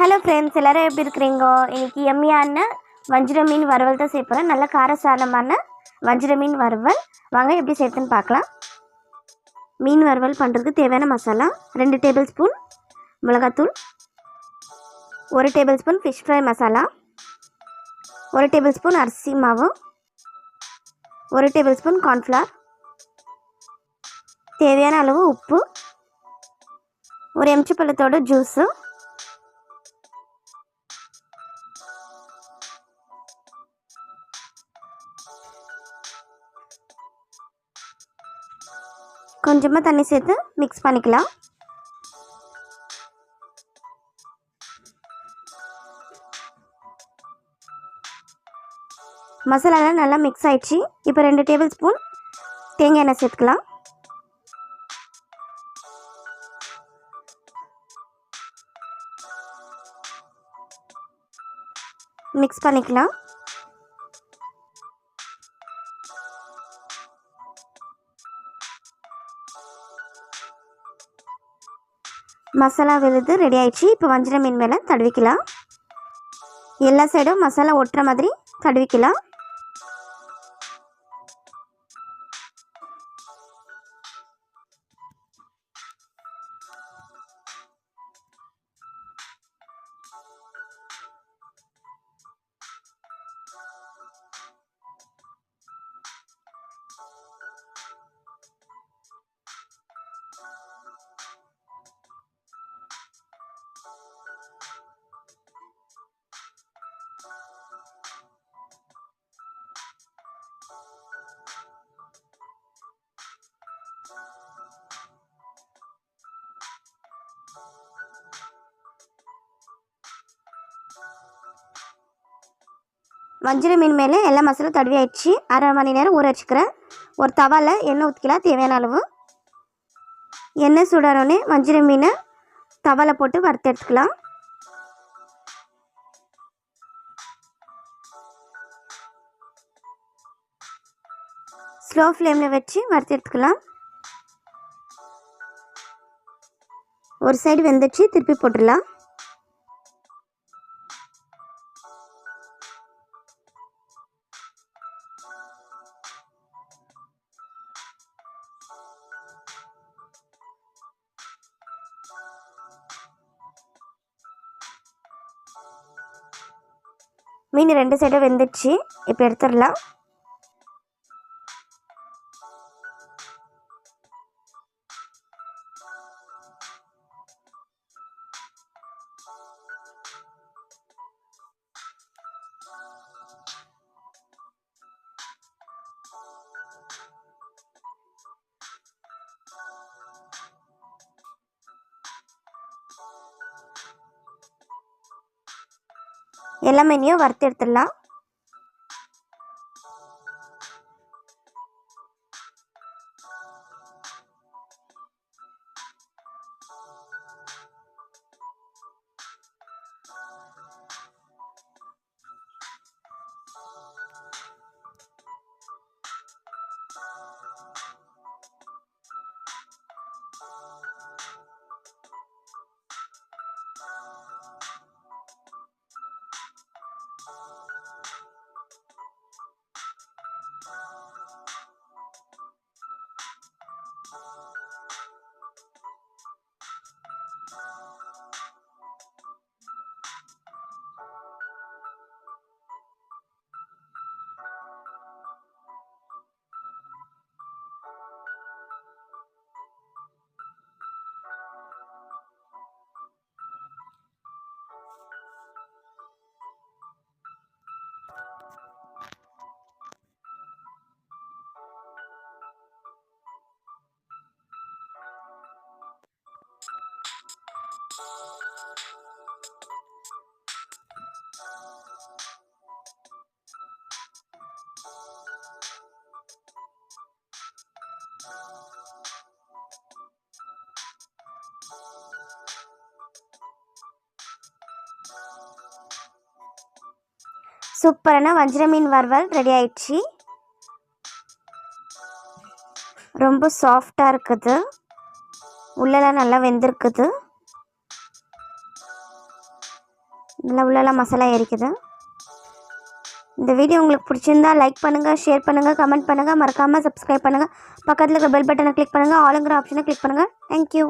Hello friends, எல்லோரும் எப்படி இருக்கிறீங்கோ? இன்றைக்கி எம்மியான வஞ்சிர மீன் வறுவல் தான் செய்ய போகிறேன். நல்ல காரசாரமான வஞ்சிர மீன் வறுவல். வாங்க எப்படி செய்யுதுன்னு பார்க்கலாம். மீன் வறுவல் பண்ணுறதுக்கு தேவையான மசாலா: 2 டேபிள் ஸ்பூன் மிளகாத்தூள், 1 table spoon fish fry masala, 1 table spoon அரிசி மாவு, 1 டேபிள் ஸ்பூன் கார்ன்ஃப்ளவர், தேவையான அளவு உப்பு, ஒரு எம்ச்சி பழத்தோட ஜூஸு, கொஞ்சமாக தண்ணி சேர்த்து மிக்ஸ் பண்ணிக்கலாம். மசாலாலாம் நல்லா மிக்ஸ் ஆயிடுச்சு. இப்போ 2 டேபிள் ஸ்பூன் தேங்காய் எண்ணெய் சேர்த்துக்கலாம். மிக்ஸ் பண்ணிக்கலாம். மசாலா விழுது ரெடி ஆயிடுச்சு. இப்போ வஞ்சிர மீன் மேலே தடவிக்கலாம். எல்லா சைடும் மசாலா ஒட்டுற மாதிரி தடவிக்கலாம். வஞ்சிர மீன் மேலே எல்லா மசாலா தடவி ஆயிடுச்சு. அரை மணி நேரம் ஊற வச்சுக்கிறேன். ஒரு தவாவில் எண்ணெய் ஊற்றிக்கலாம் தேவையான அளவு. எண்ணெய் சூடானோடனே வஞ்சிர மீனை தவாவில் போட்டு வறுத்து எடுத்துக்கலாம். ஸ்லோ ஃப்ளேமில் வச்சு வறுத்து எடுத்துக்கலாம். ஒரு சைடு வெந்துச்சு, திருப்பி போட்டுடலாம். மீன் 2 சைடும் வெந்துடுச்சு. இப்போ எடுத்துடலாம். எல்லா மீனையும் வறுத்து எடுத்துடலாம். சூப்பரான வஞ்சிர மீன் வறுவல் ரெடி ஆயிடுச்சு. ரொம்ப சாஃப்டாக இருக்குது. உள்ளெல்லாம் நல்லா வெந்திருக்குது. நல்லா உள்ளெல்லாம் மசாலா ஏறிக்குது. இந்த வீடியோ உங்களுக்கு பிடிச்சிருந்தா லைக் பண்ணுங்கள், ஷேர் பண்ணுங்கள், கமெண்ட் பண்ணுங்கள், மறக்காமல் சப்ஸ்கிரைப் பண்ணுங்கள். பக்கத்தில் இருக்க பெல் பட்டனை கிளிக் பண்ணுங்கள், ஆளுங்கிற ஆப்ஷனை கிளிக் பண்ணுங்கள். தேங்க்யூ.